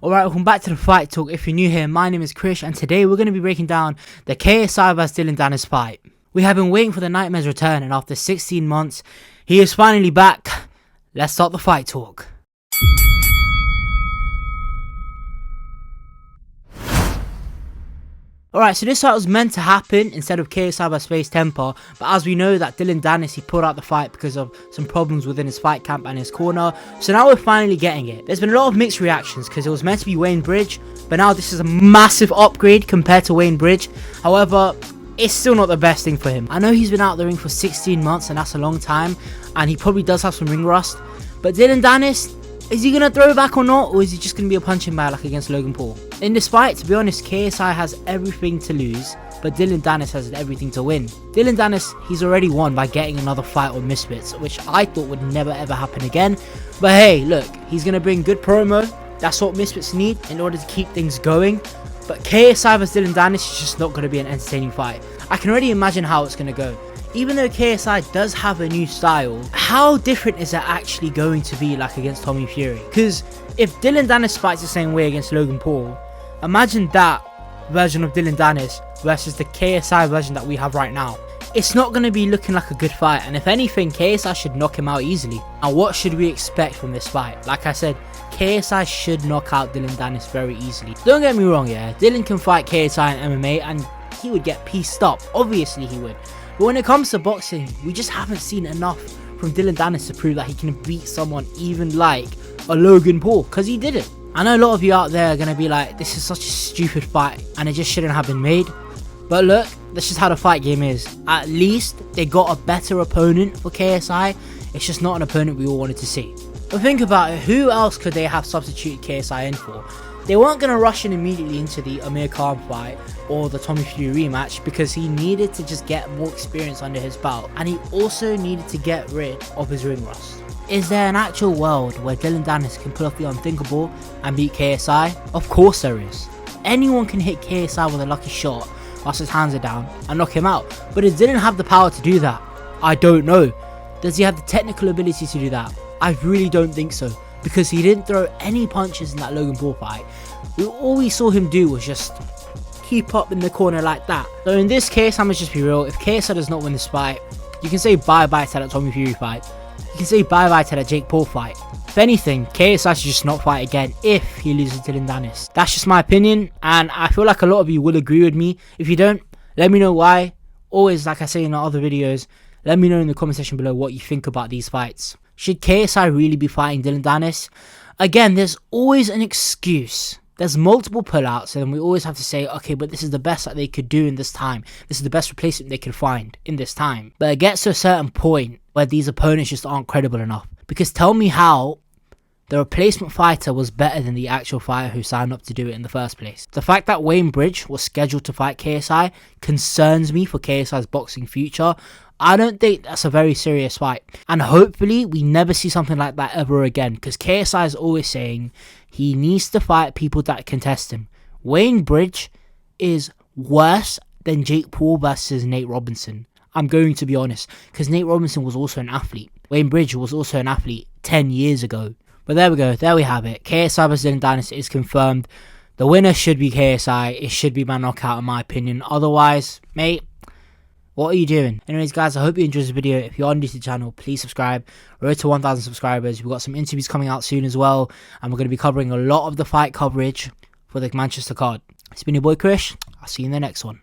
Alright, welcome back to the Fight Talk. If you're new here, my name is Krish, and today we're going to be breaking down the KSI vs Dillon Danis fight. We have been waiting for the Nightmare's return, and after 16 months, he is finally back. Let's start the Fight Talk. Alright, so this fight was meant to happen instead of KSI vs Space Temper, but as we know that Dillon Danis, he pulled out the fight because of some problems within his fight camp and his corner, so now we're finally getting it. There's been a lot of mixed reactions because it was meant to be Wayne Bridge, but now this is a massive upgrade compared to Wayne Bridge. However, it's still not the best thing for him. I know he's been out the ring for 16 months and that's a long time, and he probably does have some ring rust, but Dillon Danis, is he going to throw back or not, or is he just going to be a punching bag like against Logan Paul? In this fight, to be honest, KSI has everything to lose, but Dillon Danis has everything to win. Dillon Danis, he's already won by getting another fight on Misfits, which I thought would never ever happen again. But hey, look, he's going to bring good promo. That's what Misfits need in order to keep things going. But KSI vs Dillon Danis is just not going to be an entertaining fight. I can already imagine how it's going to go. Even though KSI does have a new style, how different is it actually going to be like against Tommy Fury? Because if Dillon Danis fights the same way against Logan Paul, imagine that version of Dillon Danis versus the KSI version that we have right now. It's not going to be looking like a good fight, and if anything, KSI should knock him out easily. And what should we expect from this fight? Like I said, KSI should knock out Dillon Danis very easily. Don't get me wrong, yeah, Dillon can fight KSI in MMA and he would get pieced up. Obviously he would. But when it comes to boxing, we just haven't seen enough from Dillon Danis to prove that he can beat someone even like a Logan Paul, because he didn't. I know a lot of you out there are going to be like, this is such a stupid fight and it just shouldn't have been made. But look, that's just how the fight game is. At least they got a better opponent for KSI. It's just not an opponent we all wanted to see. But think about it, who else could they have substituted KSI in for? They weren't going to rush in immediately into the Amir Khan fight or the Tommy Fury rematch, because he needed to just get more experience under his belt, and he also needed to get rid of his ring rust. Is there an actual world where Dillon Danis can pull off the unthinkable and beat KSI? Of course there is. Anyone can hit KSI with a lucky shot whilst his hands are down and knock him out, but does Dillon have the power to do that? I don't know. Does he have the technical ability to do that? I really don't think so, because he didn't throw any punches in that Logan Paul fight. All we saw him do was just keep up in the corner like that. So in this case, I'm gonna just be real, if KSI does not win this fight, you can say bye-bye to that Tommy Fury fight. You can say bye-bye to that Jake Paul fight. If anything, KSI should just not fight again if he loses to Dillon Danis. That's just my opinion, and I feel like a lot of you will agree with me. If you don't, let me know why. Always, like I say in the other videos, let me know in the comment section below what you think about these fights. Should KSI really be fighting Dillon Danis? Again, there's always an excuse. There's multiple pullouts, and we always have to say, okay, but this is the best that they could do in this time. This is the best replacement they could find in this time. But it gets to a certain point where these opponents just aren't credible enough. Because tell me how the replacement fighter was better than the actual fighter who signed up to do it in the first place. The fact that Wayne Bridge was scheduled to fight KSI concerns me for KSI's boxing future. I don't think that's a very serious fight, and hopefully we never see something like that ever again, because KSI is always saying he needs to fight people that can test him. Wayne Bridge is worse than Jake Paul versus Nate Robinson. I'm going to be honest, because Nate Robinson was also an athlete. Wayne Bridge was also an athlete 10 years ago. But there we go, there we have it. KSI vs Dillon Danis is confirmed. The winner should be KSI. It should be by knockout in my opinion. Otherwise, mate, what are you doing? Anyways guys, I hope you enjoyed this video. If you're new to the channel, please subscribe. Road to 1,000 subscribers. We've got some interviews coming out soon as well, and we're going to be covering a lot of the fight coverage for the Manchester card. It's been your boy Krish. I'll see you in the next one.